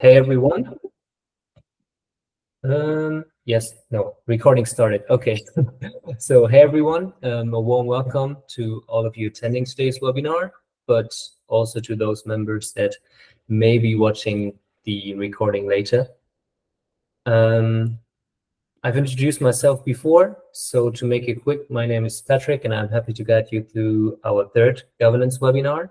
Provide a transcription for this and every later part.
Hey everyone. Recording started. Okay. So hey everyone, a warm welcome to all of you attending today's webinar, but also to those members that may be watching the recording later. I've introduced myself before, so to make it quick, my name is Patrik and I'm happy to guide you through our third governance webinar.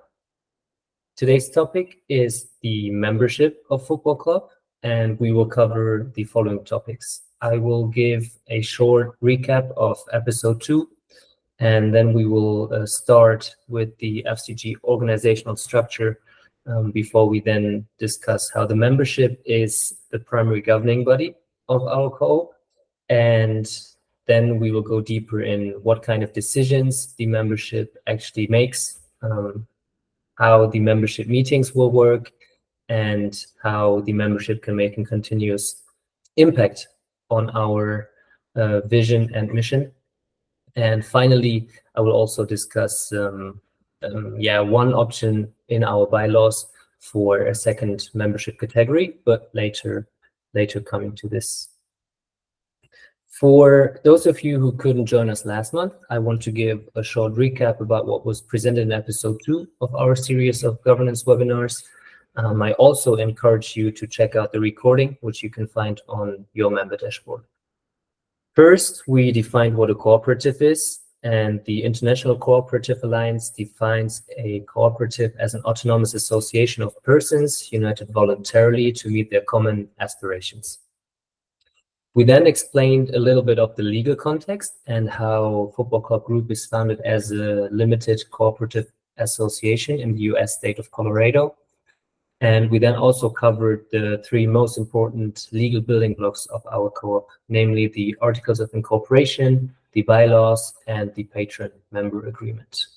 Today's topic is the membership of football club, and we will cover the following topics. I will give a short recap of episode 2, and then we will start with the FCG organizational structure before we then discuss how the membership is the primary governing body of our co-op, and then we will go deeper in what kind of decisions the membership actually makes, how the membership meetings will work, and how the membership can make a continuous impact on our vision and mission. And finally, I will also discuss one option in our bylaws for a second membership category, but later coming to this. For those of you who couldn't join us last month, I want to give a short recap about what was presented in episode 2 of our series of governance webinars. I also encourage you to check out the recording, which you can find on your member dashboard. First, we defined what a cooperative is, and the International Cooperative Alliance defines a cooperative as an autonomous association of persons united voluntarily to meet their common aspirations. We then explained a little bit of the legal context and how Football Club Group is founded as a limited cooperative association in the US state of Colorado. And we then also covered the 3 most important legal building blocks of our co-op, namely the Articles of Incorporation, the bylaws, and the patron member agreement.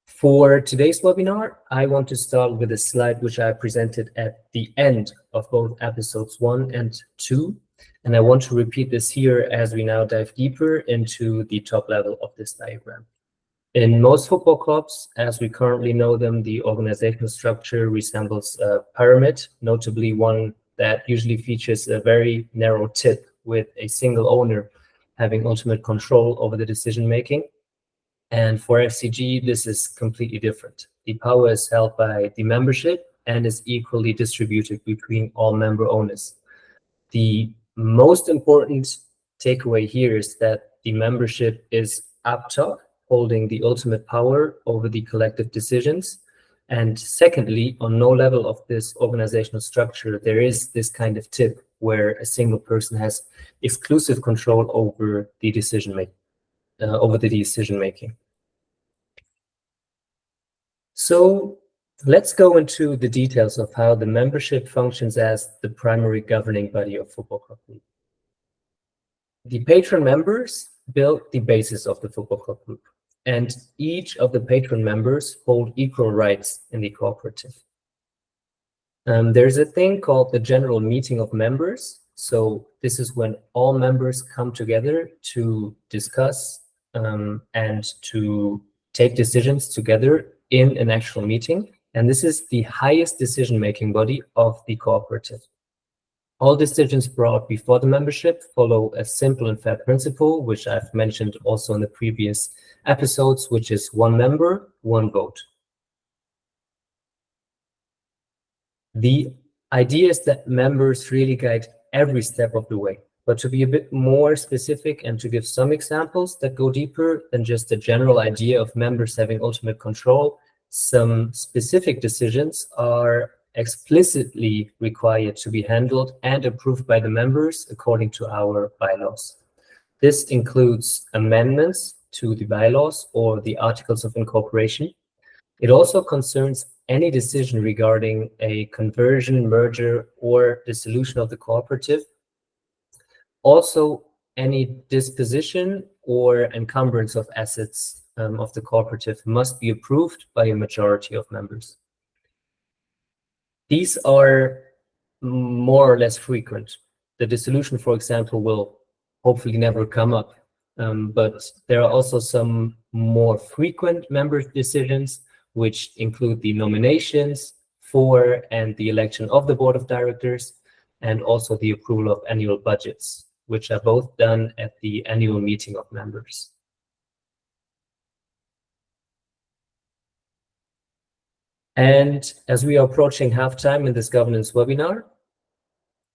For today's webinar, I want to start with a slide which I presented at the end of both episodes 1 and 2. And I want to repeat this here as we now dive deeper into the top level of this diagram. In most football clubs, as we currently know them, the organizational structure resembles a pyramid, notably one that usually features a very narrow tip with a single owner having ultimate control over the decision-making. And for FCG, this is completely different. The power is held by the membership and is equally distributed between all member owners. The most important takeaway here is that the membership is up top, holding the ultimate power over the collective decisions. And secondly, on no level of this organizational structure, there is this kind of tip where a single person has exclusive control over the decision-making. So let's go into the details of how the membership functions as the primary governing body of Football Club Group. The patron members build the basis of the Football Club Group, and each of the patron members hold equal rights in the cooperative. There's a thing called the General Meeting of Members. So this is when all members come together to discuss and to take decisions together in an actual meeting. And this is the highest decision-making body of the cooperative. All decisions brought before the membership follow a simple and fair principle, which I've mentioned also in the previous episodes, which is one member, one vote. The idea is that members really guide every step of the way. But to be a bit more specific and to give some examples that go deeper than just the general idea of members having ultimate control, some specific decisions are explicitly required to be handled and approved by the members according to our bylaws. This includes amendments to the bylaws or the Articles of Incorporation. It also concerns any decision regarding a conversion, merger, or dissolution of the cooperative. Also, any disposition or encumbrance of assets of the cooperative must be approved by a majority of members. These are more or less frequent. The dissolution, for example, will hopefully never come up. But there are also some more frequent member decisions, which include the nominations, for and the election of the board of directors, and also the approval of annual budgets, which are both done at the annual meeting of members. And as we are approaching halftime in this governance webinar,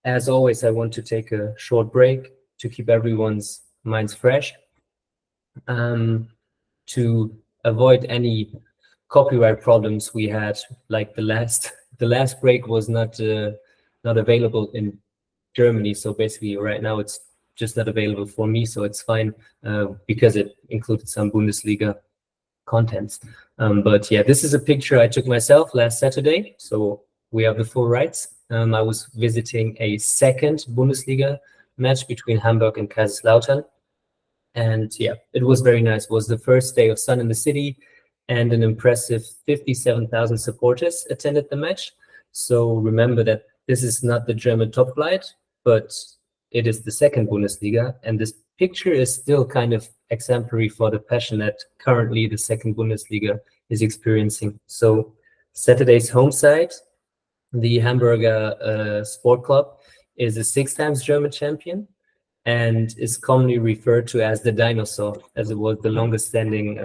as always, I want to take a short break to keep everyone's minds fresh, to avoid any copyright problems we had. Like the last break was not available in Germany, so basically right now it's just not available for me, so it's fine because it included some Bundesliga contents. But yeah, this is a picture I took myself last Saturday, so we have the full rights. I was visiting a second Bundesliga match between Hamburg and Kaiserslautern. And yeah, it was very nice. It was the first day of sun in the city, and an impressive 57,000 supporters attended the match. So remember that this is not the German top flight, but it is the second Bundesliga. And this picture is still kind of exemplary for the passion that currently the second Bundesliga is experiencing. So Saturday's home side, the Hamburger Sport Club, is a 6 times German champion and is commonly referred to as the dinosaur, as it was the longest standing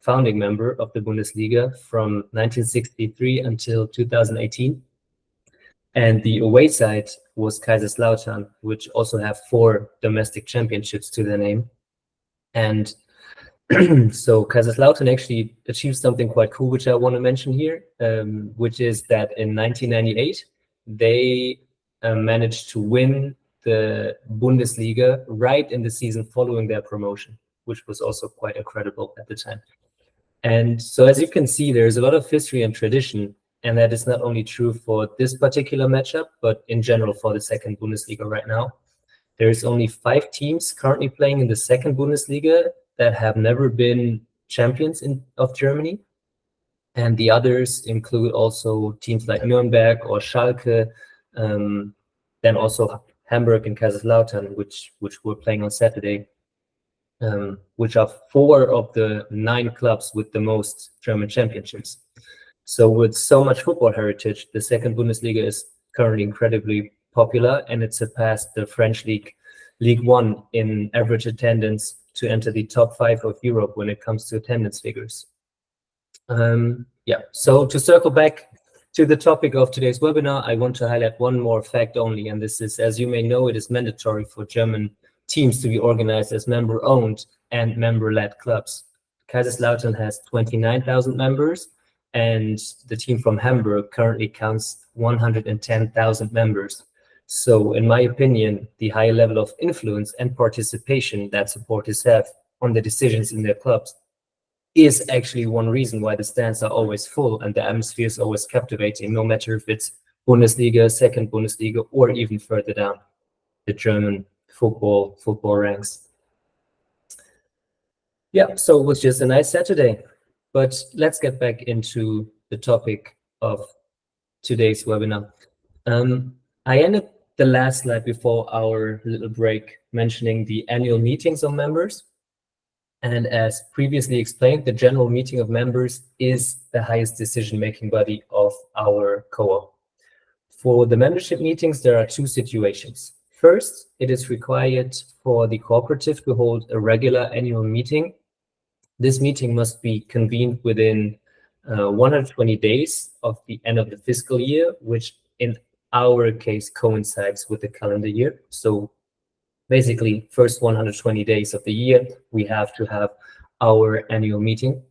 founding member of the Bundesliga from 1963 until 2018. And the away side was Kaiserslautern, which also have 4 domestic championships to their name. And so Kaiserslautern actually achieved something quite cool, which I want to mention here, which is that in 1998, they managed to win the Bundesliga right in the season following their promotion, which was also quite incredible at the time. And so as you can see, there's a lot of history and tradition, and that is not only true for this particular matchup, but in general for the second Bundesliga right now. There's only 5 teams currently playing in the second Bundesliga that have never been champions of Germany. And the others include also teams like Nuremberg or Schalke, then also Hamburg and Kaiserslautern, which were playing on Saturday, which are 4 of the 9 clubs with the most German championships. So with so much football heritage, the second Bundesliga is currently incredibly popular, and it surpassed the French League, Ligue 1, in average attendance to enter the top 5 of Europe when it comes to attendance figures. Yeah, so to circle back to the topic of today's webinar, I want to highlight one more fact only, and this is, as you may know, it is mandatory for German teams to be organized as member-owned and member-led clubs. Kaiserslautern has 29,000 members, and the team from Hamburg currently counts 110,000 members. So in my opinion, the high level of influence and participation that supporters have on the decisions in their clubs is actually one reason why the stands are always full and the atmosphere is always captivating, no matter if it's Bundesliga, second Bundesliga, or even further down the German football ranks. Yeah, so it was just a nice Saturday, but let's get back into the topic of today's webinar. I ended the last slide before our little break mentioning the annual meetings of members. And as previously explained, the general meeting of members is the highest decision-making body of our co-op. For the membership meetings, there are 2 situations. First, it is required for the cooperative to hold a regular annual meeting. This meeting must be convened within 120 days of the end of the fiscal year, which in our case coincides with the calendar year. So basically, first 120 days of the year, we have to have our annual meeting.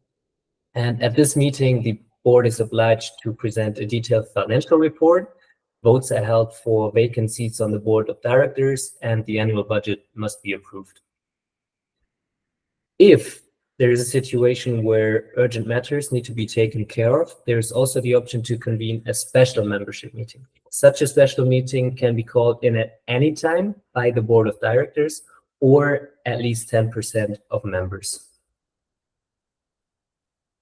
And at this meeting, the board is obliged to present a detailed financial report. Votes are held for vacant seats on the board of directors, and the annual budget must be approved. If there is a situation where urgent matters need to be taken care of, there is also the option to convene a special membership meeting. Such a special meeting can be called in at any time by the board of directors or at least 10% of members.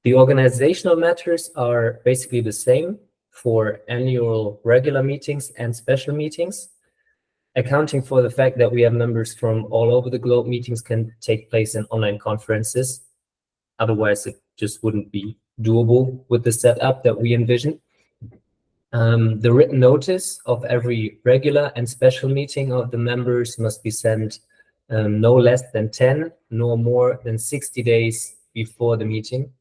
The organizational matters are basically the same for annual regular meetings and special meetings. Accounting for the fact that we have members from all over the globe, meetings can take place in online conferences. Otherwise, it just wouldn't be doable with the setup that we envision. The written notice of every regular and special meeting of the members must be sent no less than 10, nor more than 60 days before the meeting.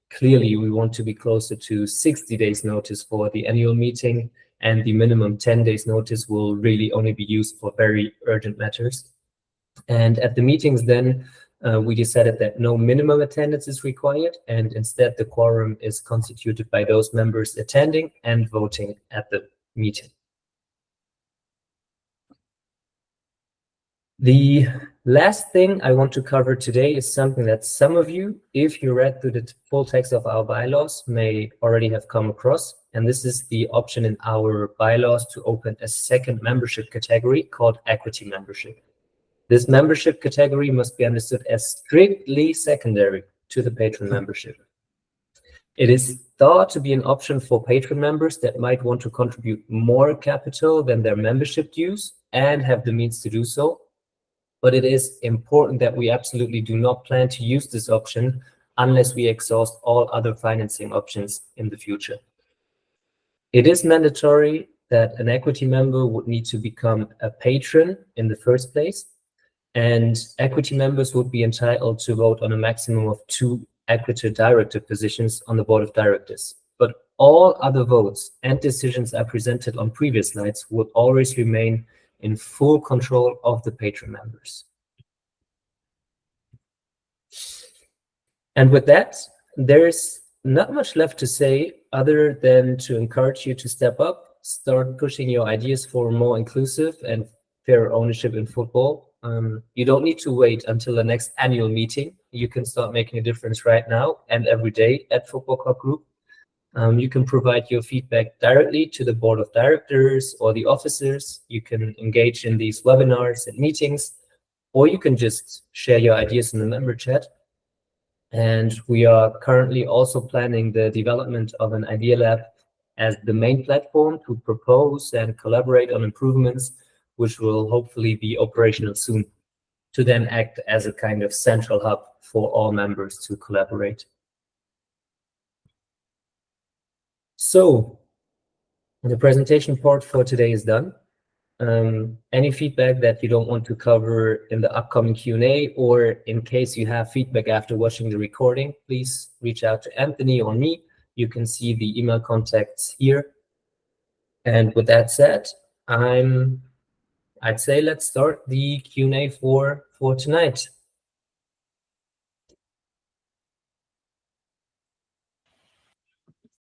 Clearly, we want to be closer to 60 days notice for the annual meeting, and the minimum 10 days notice will really only be used for very urgent matters. And at the meetings then, we decided that no minimum attendance is required, and instead the quorum is constituted by those members attending and voting at the meeting. The last thing I want to cover today is something that some of you, if you read through the full text of our bylaws, may already have come across. And this is the option in our bylaws to open a second membership category called equity membership. This membership category must be understood as strictly secondary to the patron membership. It is thought to be an option for patron members that might want to contribute more capital than their membership dues and have the means to do so. But it is important that we absolutely do not plan to use this option unless we exhaust all other financing options in the future. It is mandatory that an equity member would need to become a patron in the first place, and equity members would be entitled to vote on a maximum of 2 equity director positions on the board of directors. But all other votes and decisions I presented on previous slides would always remain in full control of the patron members. And with that, there's not much left to say other than to encourage you to step up, start pushing your ideas for more inclusive and fair ownership in football. You don't need to wait until the next annual meeting. You can start making a difference right now and every day at Football Club Group. You can provide your feedback directly to the board of directors or the officers. You can engage in these webinars and meetings, or you can just share your ideas in the member chat. And we are currently also planning the development of an idea lab as the main platform to propose and collaborate on improvements, which will hopefully be operational soon, to then act as a kind of central hub for all members to collaborate. So the presentation part for today is done. Any feedback that you don't want to cover in the upcoming Q&A, or in case you have feedback after watching the recording, please reach out to Anthony or me. You can see the email contacts here. And with that said, I'd say let's start the Q&A for tonight.